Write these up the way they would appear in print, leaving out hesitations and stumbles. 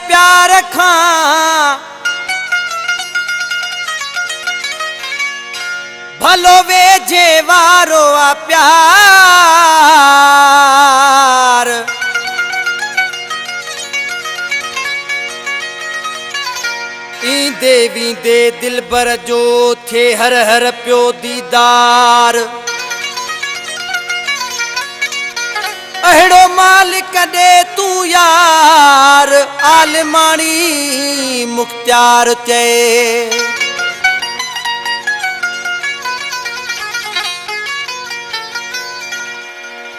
प्यार खां भलो वेझे वारो आ प्यार। ईंदे वींदे दिलबर जो थे हर हर प्यो दीदार। अहिड़ो मालिक दे तू यार आलमानी मुख्तियार चए।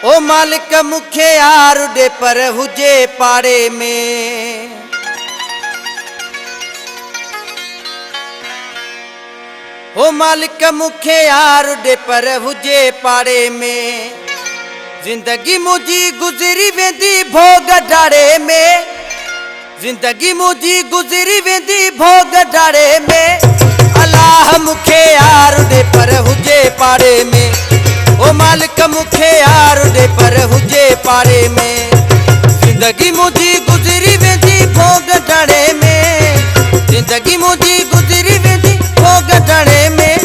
ओ मालिक मुखे यार दे पर हुजे पाड़े में। ओ मालिक मुखे यार दे पर हुजे पाड़े में। जिंदगी मुझी गुजरी वेंदी भोग डाड़े में। जिंदगी मुझी गुजरी वेंदी भोग डाड़े में। अल्लाह मुखे यार दे पर हुजे पाड़े में। ओ मालिक मुखे यार दे पर हुजे पाड़े में। जिंदगी मुझी गुजरी वेंदी भोग डाड़े में। जिंदगी मुझी गुजरी वेंदी भोग डाड़े में।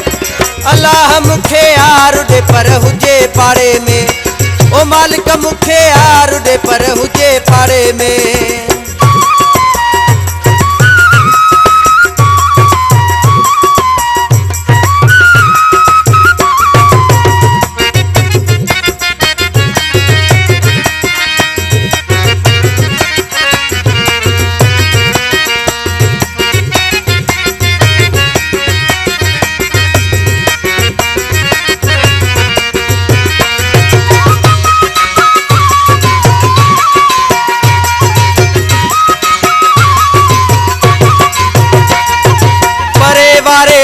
अल्लाह मुखे यार दे पर हुजे पाड़े में। ओ मालिक मुखे यार दे पर हुजे पाड़े में।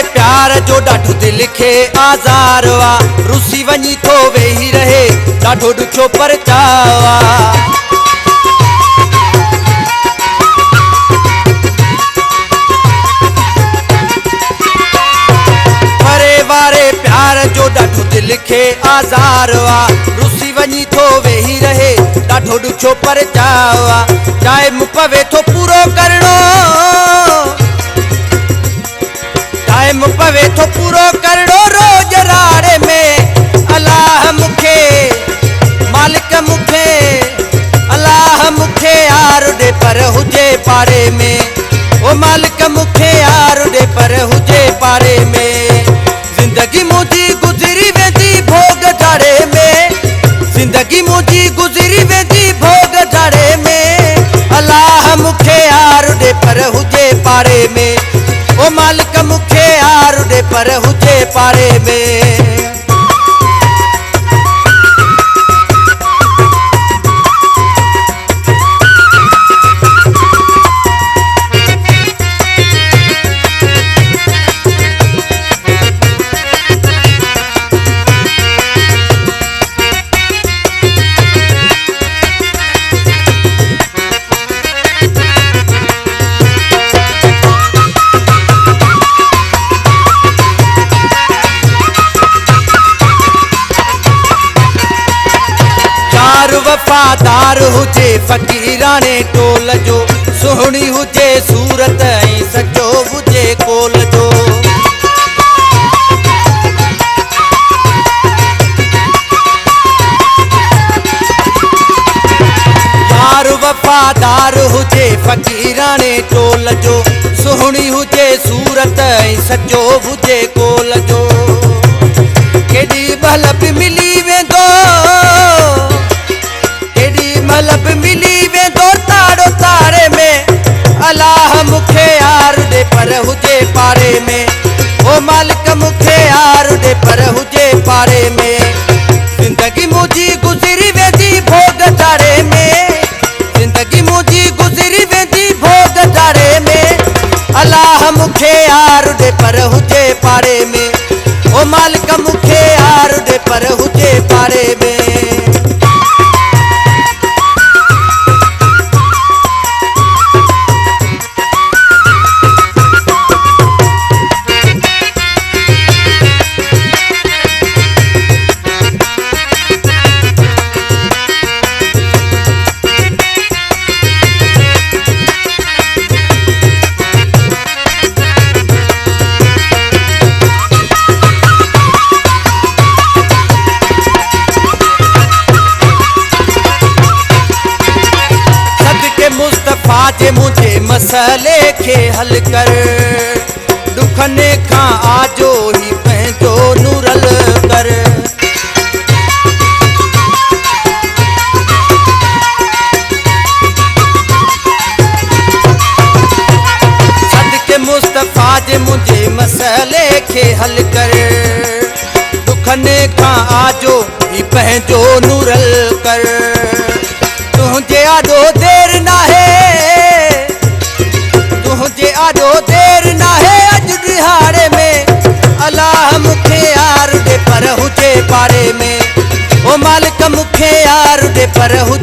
प्यार जो डाढो दिल खे आज़ार वा। रुसी वञी थो वेही रहे डाढो ॾुखियो परचावा। परे वारे प्यार जो डाढो दिल खे आज़ार वा। रुसी वञी थो वेही रहे डाढो ॾुखियो परचावा। टाइम पवे थो पूरो करणो। टाइम पवे थो पूरो करणो रोज राड़े में। अल्लाह मुखे मालिक मुखे अल्लाह मुखे यार दे पर हुजे पाड़े में। ओ मालिक मुखे यार दे पर हुजे पाड़े में। जिंदगी मुझी गुजरी वेंदी भोग डाड़े में। जिंदगी मुझी गुजरी वेंदी भोग डाड़े में। अल्लाह मुखे यार दे पर हुजे पाड़े में। ओ मालिक मुखे यार दे पर हुजे पाड़े में। वफादार हुजे फकीराने टोल जो। सुहणी हुजे सूरत ऐं सचो हुजे कोल जो। यार वफादार हुजे फकीराने टोल जो। सुहणी हुजे सूरत ऐं सचो हुजे कोल जो। केॾी महिल बि मिली वेंदो। मलब मिली वेंदो ताड़ो तारे में। अल्लाह मुखे यार दे पर हुजे पाड़े में। ओ मालिक मुखे यार दे पर हुजे पाड़े में। जिंदगी मुझी गुजरी वेंदी भोग डाड़े में। जिंदगी मुझी गुजरी वेंदी भोग डाड़े में। अल्लाह मुखे यार दे पर हुजे पाड़े में। ओ मालिक मुखे यार दे पर हुजे पाड़े में। मुस्तफ़ा जे मुझे मसले खे हल कर, दुखने खां आजो ही पंहिंजो नूरल कर। सदके मुस्तफ़ा जे मुझे मसले खे हल कर, दुखने खां आजो ही पंहिंजो नूरल कर। तुझे आॾो देर नाहे, तुझे आॾो देर नाहे, अॼु ॾिहाड़े में अलाह मूंखे यार ॾे पर हुजे पाड़े में। ओ मालिक मूंखे यार ॾे पर हुजे